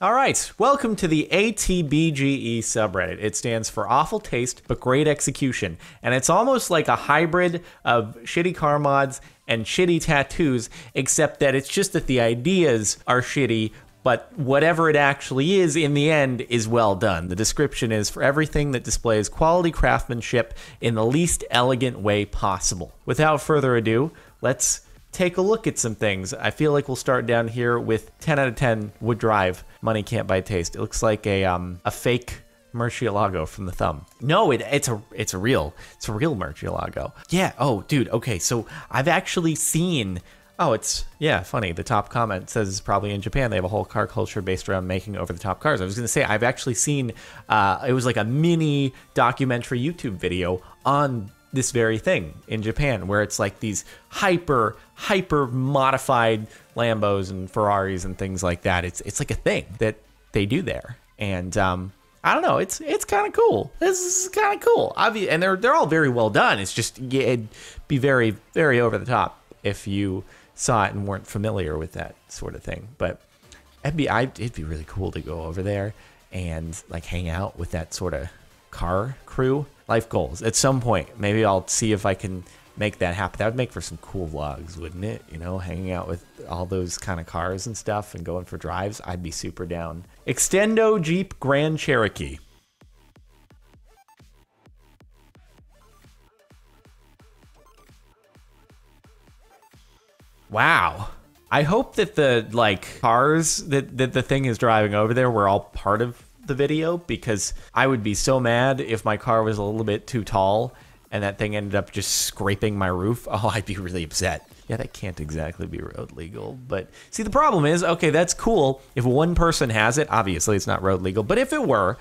All right, welcome to the ATBGE subreddit. It stands for Awful Taste, but Great Execution. And it's almost like a hybrid of shitty car mods and shitty tattoos, except that it's just that the ideas are shitty, but whatever it actually is, in the end, is well done. The description is for everything that displays quality craftsmanship in the least elegant way possible. Without further ado, let's take a look at some things. I feel like we'll start down here with 10 out of 10 would drive. Money can't buy taste. It looks like a fake Murcielago from the thumb. No, it's a real Murcielago. Yeah. Oh, dude. Okay. So I've actually seen. Oh, yeah, funny. The top comment says it's probably in Japan. They have a whole car culture based around making over-the-top cars. I was going to say, I've actually seen, it was like a mini documentary YouTube video on this very thing in Japan, where it's like these hyper modified Lambos and Ferraris and things like that. It's like a thing that they do there. And, I don't know. It's kind of cool. This is kind of cool. And they're all very well done. It's just, it'd be very, very over the top if you saw it and weren't familiar with that sort of thing. But it'd be really cool to go over there and like hang out with that sort of car crew. Life goals. At some point, maybe I'll see if I can make that happen. That would make for some cool vlogs, wouldn't it? You know, hanging out with all those kind of cars and stuff and going for drives. I'd be super down. Extendo Jeep Grand Cherokee. Wow. I hope that the like cars that the thing is driving over there were all part of the video, because I would be so mad if my car was a little bit too tall and that thing ended up just scraping my roof. Oh, I'd be really upset. Yeah, that can't exactly be road legal. But see, the problem is, okay, that's cool. If one person has it, obviously it's not road legal. But if it were,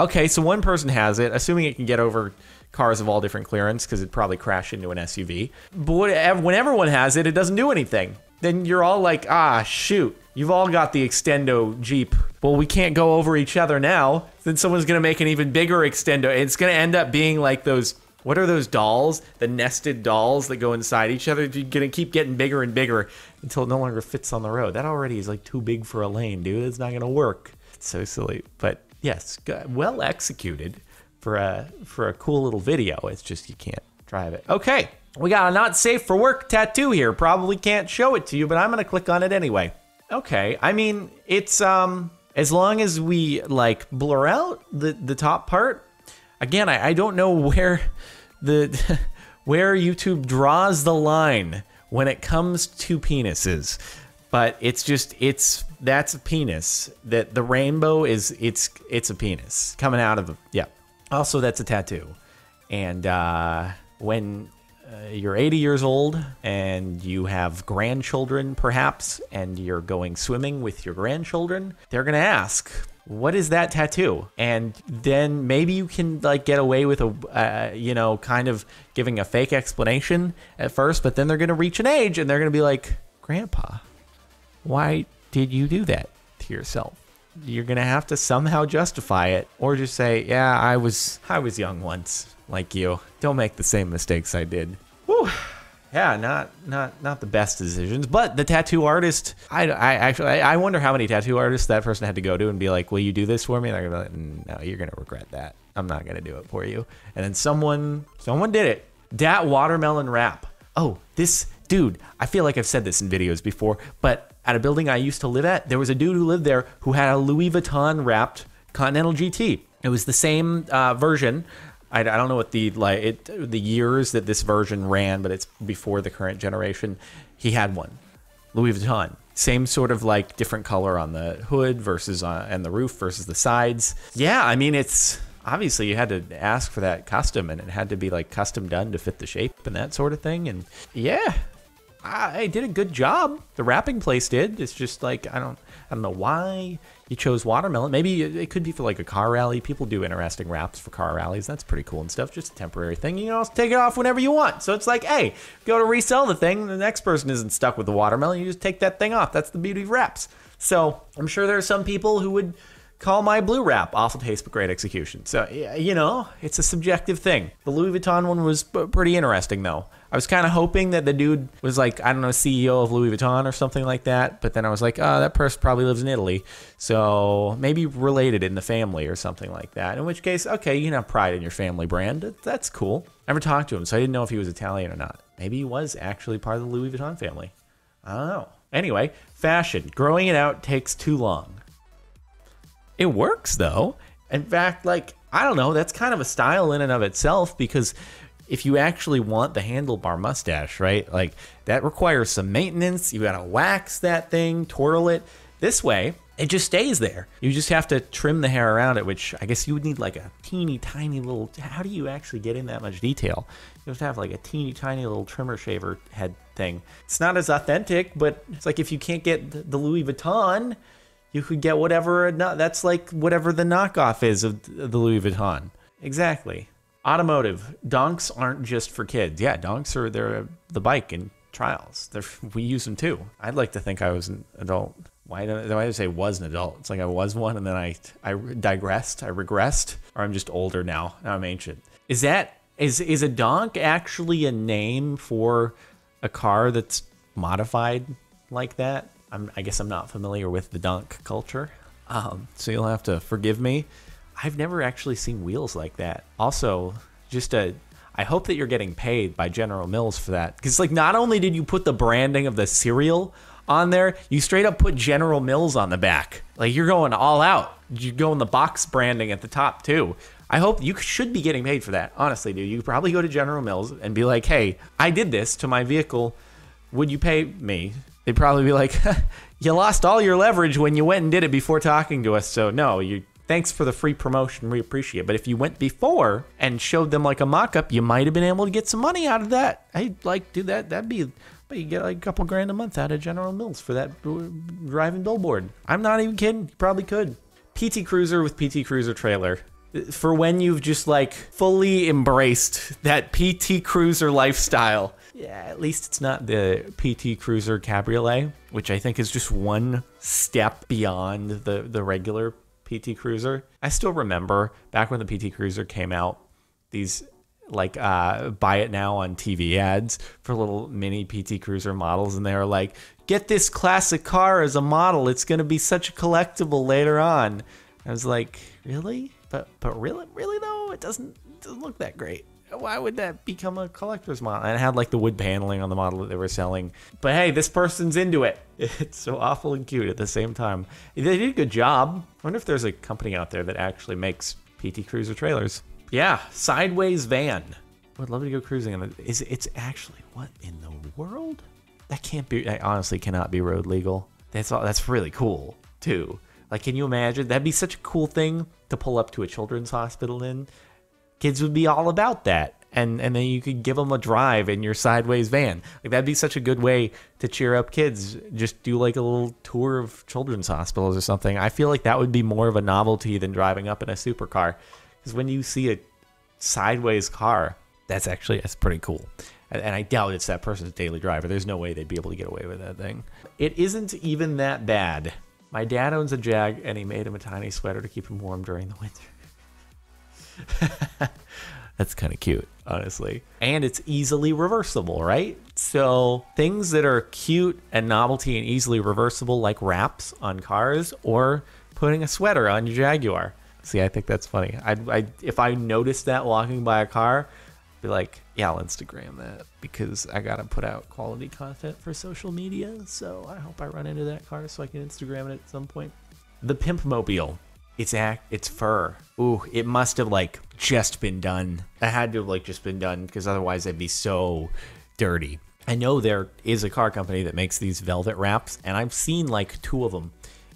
okay, so one person has it, assuming it can get over cars of all different clearance, because it'd probably crash into an SUV. But when everyone has it, it doesn't do anything. Then you're all like, ah, shoot, you've all got the Extendo Jeep. Well, we can't go over each other now. Then someone's going to make an even bigger Extendo. It's going to end up being like those, what are those dolls? The nested dolls that go inside each other. You're going to keep getting bigger and bigger until it no longer fits on the road. That already is like too big for a lane, dude. It's not going to work. It's so silly. But yes, well executed for a cool little video. It's just you can't drive it. Okay, we got a not safe for work tattoo here. Probably can't show it to you, but I'm going to click on it anyway. Okay, I mean, it's as long as we like blur out the top part. Again, I don't know where where YouTube draws the line when it comes to penises, but that's a penis. That the rainbow is it's a penis coming out of yeah. Also, that's a tattoo. And when you're 80 years old and you have grandchildren, perhaps, and you're going swimming with your grandchildren, they're going to ask, what is that tattoo? And then maybe you can like get away with a, kind of giving a fake explanation at first, but then they're going to reach an age and they're going to be like, Grandpa, why did you do that to yourself? You're going to have to somehow justify it, or just say, yeah, I was young once, like you. Don't make the same mistakes I did. Whew. Yeah, not the best decisions, but the tattoo artist, I wonder how many tattoo artists that person had to go to and be like, will you do this for me? And they're going to be like, no, you're going to regret that. I'm not going to do it for you. And then someone did it. Dat watermelon wrap. Oh, this dude, I feel like I've said this in videos before, but at a building I used to live at, there was a dude who lived there who had a Louis Vuitton wrapped Continental GT. It was the same version. I don't know what the years that this version ran, but it's before the current generation. He had one, Louis Vuitton. Same sort of like different color on the hood versus and the roof versus the sides. Yeah, I mean, it's obviously you had to ask for that custom, and it had to be like custom done to fit the shape and that sort of thing. And yeah, I did a good job. The wrapping place did. It's just like I don't know why you chose watermelon. Maybe it could be for like a car rally. People do interesting wraps for car rallies. That's pretty cool and stuff. Just a temporary thing. You know, take it off whenever you want. So it's like, hey, go to resell the thing. The next person isn't stuck with the watermelon. You just take that thing off. That's the beauty of wraps. So I'm sure there are some people who would call my blue wrap awful taste but great execution. So, you know, it's a subjective thing. The Louis Vuitton one was pretty interesting, though. I was kind of hoping that the dude was like, I don't know, CEO of Louis Vuitton or something like that. But then I was like, oh, that person probably lives in Italy. So maybe related in the family or something like that. In which case, okay, you can have pride in your family brand. That's cool. Never talked to him, so I didn't know if he was Italian or not. Maybe he was actually part of the Louis Vuitton family. I don't know. Anyway, fashion. Growing it out takes too long. It works, though. In fact, like, I don't know, that's kind of a style in and of itself, because if you actually want the handlebar mustache, right, like, that requires some maintenance. You gotta wax that thing, twirl it. This way, it just stays there. You just have to trim the hair around it, which I guess you would need like a teeny tiny little, how do you actually get in that much detail? You have to have like a teeny tiny little trimmer shaver head thing. It's not as authentic, but it's like if you can't get the Louis Vuitton, you could get whatever, that's like whatever the knockoff is of the Louis Vuitton. Exactly. Automotive. Donks aren't just for kids. Yeah, donks are the bike in trials. We use them too. I'd like to think I was an adult. Why do I say was an adult? It's like I was one and then I digressed, I regressed, or I'm just older now. Now I'm ancient. Is a donk actually a name for a car that's modified like that? I guess I'm not familiar with the donk culture, so you'll have to forgive me. I've never actually seen wheels like that. Also, I hope that you're getting paid by General Mills for that, because like not only did you put the branding of the cereal on there, you straight up put General Mills on the back. Like you're going all out. You're going the box branding at the top too. I hope you should be getting paid for that. Honestly, dude, you probably go to General Mills and be like, hey, I did this to my vehicle. Would you pay me? They'd probably be like, you lost all your leverage when you went and did it before talking to us. So no, thanks for the free promotion. We appreciate it. But if you went before and showed them like a mock-up, you might have been able to get some money out of that. Hey, like, dude, that'd be, but you get like a couple grand a month out of General Mills for that driving billboard. I'm not even kidding. You probably could. PT Cruiser with PT Cruiser trailer. For when you've just like fully embraced that PT Cruiser lifestyle. Yeah, at least it's not the PT Cruiser Cabriolet, which I think is just one step beyond the regular PT Cruiser. I still remember back when the PT Cruiser came out, these like buy it now on TV ads for little mini PT Cruiser models, and they were like, get this classic car as a model, it's gonna be such a collectible later on. I was like, really? But really though, it doesn't look that great. Why would that become a collector's model? And it had like the wood paneling on the model that they were selling. But hey, this person's into it. It's so awful and cute at the same time. They did a good job. I wonder if there's a company out there that actually makes PT Cruiser trailers. Yeah, sideways van. I would love to go cruising. It's actually, what in the world? That can't be, that honestly cannot be road legal. That's really cool too. Like, can you imagine? That'd be such a cool thing to pull up to a children's hospital in. Kids would be all about that. And then you could give them a drive in your sideways van. Like, that'd be such a good way to cheer up kids. Just do like a little tour of children's hospitals or something. I feel like that would be more of a novelty than driving up in a supercar. Because when you see a sideways car, that's pretty cool. And I doubt it's that person's daily driver. There's no way they'd be able to get away with that thing. It isn't even that bad. My dad owns a Jag, and he made him a tiny sweater to keep him warm during the winter. That's kind of cute, honestly. And it's easily reversible, right? So things that are cute and novelty and easily reversible, like wraps on cars or putting a sweater on your Jaguar. See, I think that's funny. If I noticed that walking by a car, I'd be like, yeah, I'll Instagram that, because I gotta put out quality content for social media. So I hope I run into that car so I can Instagram it at some point. The Pimp Mobile. It's fur. Ooh, it must have like just been done. It had to have like just been done, because otherwise it'd be so dirty. I know there is a car company that makes these velvet wraps, and I've seen like 2 of them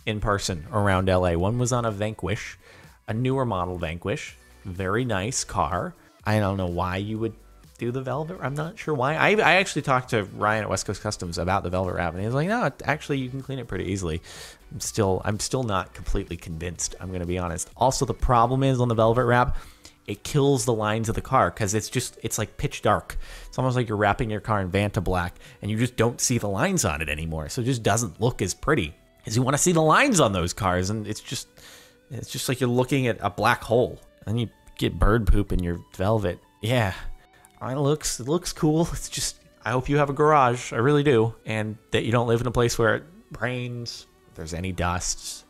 in person around LA. One was on a Vanquish, a newer model Vanquish. Very nice car. I don't know why you would do the velvet. I'm not sure why. I actually talked to Ryan at West Coast Customs about the velvet wrap, and he was like, no, actually you can clean it pretty easily. I'm still not completely convinced, I'm gonna be honest. Also, the problem is on the velvet wrap, it kills the lines of the car, because it's like pitch dark. It's almost like you're wrapping your car in Vanta black and you just don't see the lines on it anymore. So it just doesn't look as pretty, because you want to see the lines on those cars, and it's It's just like you're looking at a black hole, and you get bird poop in your velvet. Yeah, it looks cool. It's just, I hope you have a garage. I really do, and that you don't live in a place where it rains, if there's any dust,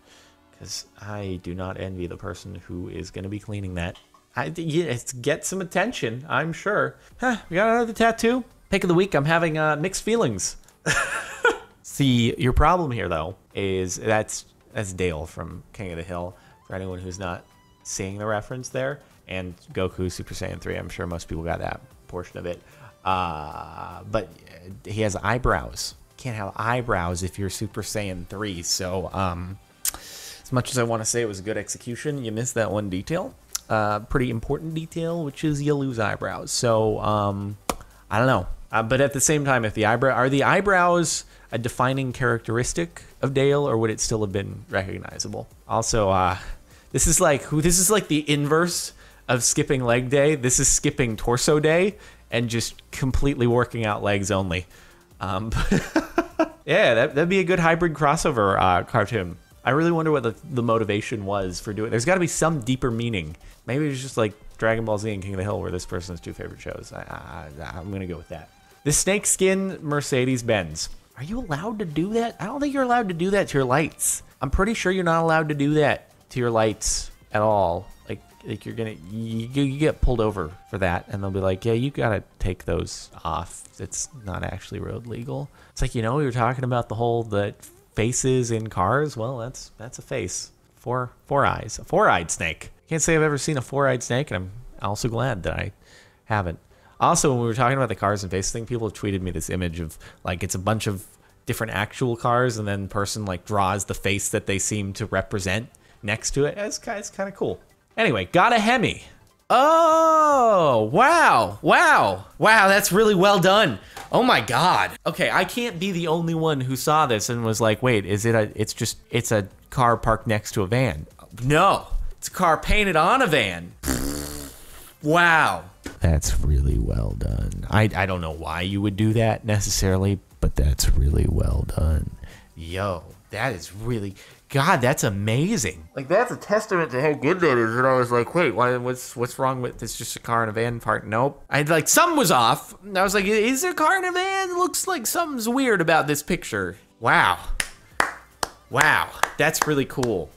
because I do not envy the person who is going to be cleaning that. It's get some attention, I'm sure. We got another tattoo. Pick of the week. I'm having mixed feelings. See, your problem here though is that's Dale from King of the Hill. For anyone who's not seeing the reference there, and Goku Super Saiyan 3, I'm sure most people got that portion of it. But he has eyebrows. Can't have eyebrows if you're Super Saiyan 3. So as much as I want to say it was a good execution, you missed that one detail. Pretty important detail, which is you lose eyebrows. So I don't know. But at the same time, if are the eyebrows a defining characteristic of Dale, or would it still have been recognizable? Also, this is like the inverse of skipping leg day. This is skipping torso day and just completely working out legs only. Yeah, that'd be a good hybrid crossover cartoon. I really wonder what the motivation was for doing it. There's got to be some deeper meaning. Maybe it's just like Dragon Ball Z and King of the Hill, where this person's two favorite shows. I'm going to go with that. The snakeskin Mercedes-Benz. Are you allowed to do that? I don't think you're allowed to do that to your lights. I'm pretty sure you're not allowed to do that to your lights at all. Like you get pulled over for that, and they'll be like, yeah, you got to take those off. It's not actually road legal. It's like, we were talking about the faces in cars. Well, that's a face. Four eyes. A four-eyed snake. Can't say I've ever seen a four-eyed snake, and I'm also glad that I haven't. Also, when we were talking about the cars and face thing, people have tweeted me this image of, like, it's a bunch of different actual cars, and then person, like, draws the face that they seem to represent next to it. It's kind of cool. Anyway, got a Hemi. Oh, wow, that's really well done. Oh my God. Okay, I can't be the only one who saw this and was like, wait, it's a car parked next to a van. No, it's a car painted on a van. Wow. That's really well done. I don't know why you would do that necessarily, but that's really well done. Yo, that is really... God, that's amazing. Like, that's a testament to how good that is. And I was like, wait, what's wrong with this? Just a car in a van part? Nope. Something was off. And I was like, is there a car in a van? It looks like something's weird about this picture. Wow. Wow. That's really cool.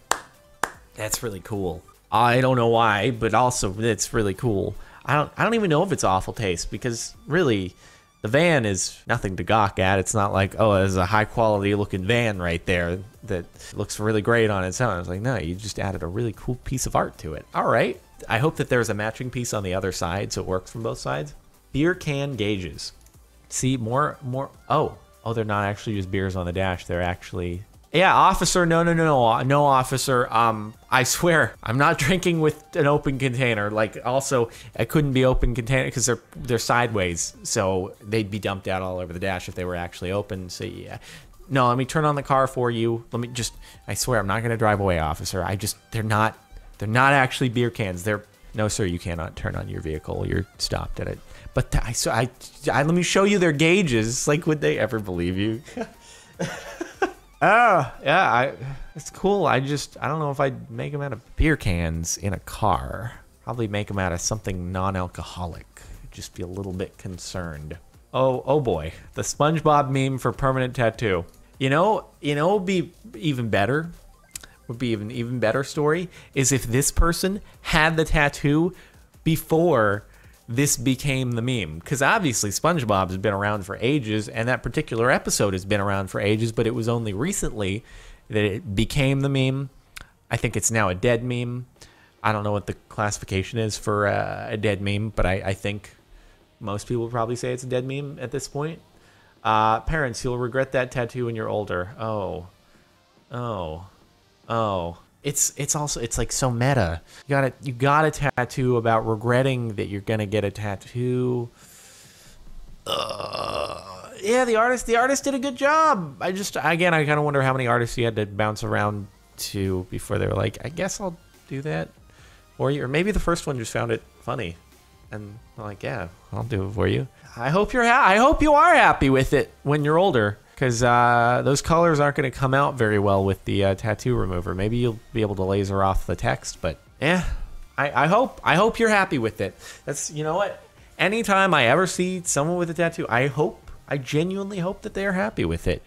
That's really cool. I don't know why, but also it's really cool. I don't even know if it's awful taste, because really the van is nothing to gawk at. It's not like, oh, there's a high quality looking van right there that looks really great on its own. I was like, no, you just added a really cool piece of art to it. All right. I hope that there's a matching piece on the other side so it works from both sides. Beer can gauges. See, more. Oh, they're not actually just beers on the dash. They're actually... Yeah, officer, no, officer. I swear, I'm not drinking with an open container. Like, also, it couldn't be open container because they're sideways, so they'd be dumped out all over the dash if they were actually open. So yeah, no, let me turn on the car for you. Let me just. I swear, I'm not gonna drive away, officer. They're not actually beer cans. No, sir, you cannot turn on your vehicle. You're stopped at it. But let me show you their gauges. Like, would they ever believe you? Oh, yeah, it's cool. I don't know if I'd make them out of beer cans in a car. Probably make them out of something non-alcoholic. Just be a little bit concerned. Oh boy, the Spongebob meme for permanent tattoo. Would be even better. Would be even better story is if this person had the tattoo before this became the meme, because obviously SpongeBob has been around for ages, and that particular episode has been around for ages, but it was only recently that it became the meme. I think it's now a dead meme. I don't know what the classification is for a dead meme, but I think most people would probably say it's a dead meme at this point. Parents, you'll regret that tattoo when you're older. Oh. It's also like so meta. You got a tattoo about regretting that you're gonna get a tattoo. Yeah, the artist did a good job. I kind of wonder how many artists you had to bounce around to before they were like, I guess I'll do that for you. Or maybe the first one just found it funny, and they're like, yeah, I'll do it for you. I hope you are happy with it when you're older, because those colors aren't going to come out very well with the tattoo remover. Maybe you'll be able to laser off the text, but yeah, I hope you're happy with it. That's, you know what? Anytime I ever see someone with a tattoo, I genuinely hope that they are happy with it.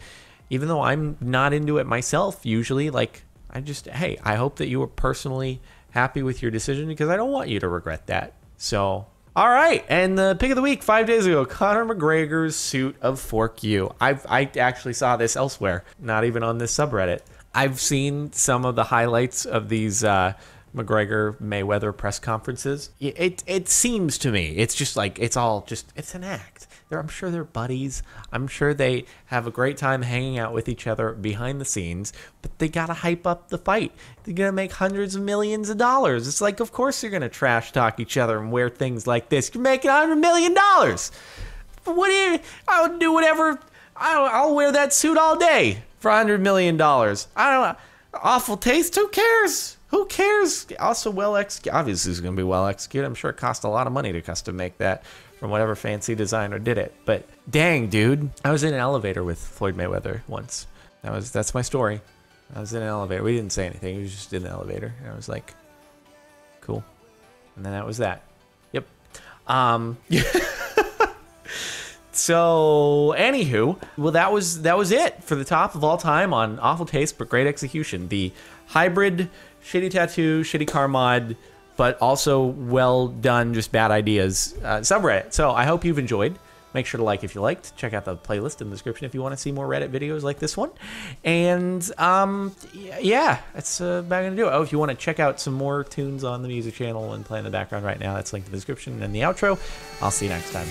Even though I'm not into it myself, usually, like, hey, I hope that you were personally happy with your decision, because I don't want you to regret that. So, all right, and the pick of the week, 5 days ago, Conor McGregor's suit of Fork You. I actually saw this elsewhere, not even on this subreddit. I've seen some of the highlights of these McGregor Mayweather press conferences. It seems to me, it's just like, it's an act. I'm sure they're buddies. I'm sure they have a great time hanging out with each other behind the scenes, but they gotta hype up the fight. They're gonna make hundreds of millions of dollars. It's like, of course you're gonna trash talk each other and wear things like this. You're making $100 million. I would do whatever. I'll wear that suit all day for $100 million. I don't know. Awful taste. Who cares? Who cares? Also well executed. Obviously it's gonna be well executed. I'm sure it cost a lot of money to custom make that from whatever fancy designer did it. But dang, dude, I was in an elevator with Floyd Mayweather once. That's my story. I was in an elevator. We didn't say anything. We was just in an elevator. And I was like, cool. And then that was that. Yep. So, anywho, well, that was it for the top of all time on awful taste but great execution. The hybrid shitty tattoo, shitty car mod, but also well done, just bad ideas subreddit. So I hope you've enjoyed. Make sure to like if you liked. Check out the playlist in the description if you want to see more Reddit videos like this one. And yeah, that's about gonna do it. Oh, if you want to check out some more tunes on the music channel and play in the background right now, that's linked in the description and the outro. I'll see you next time.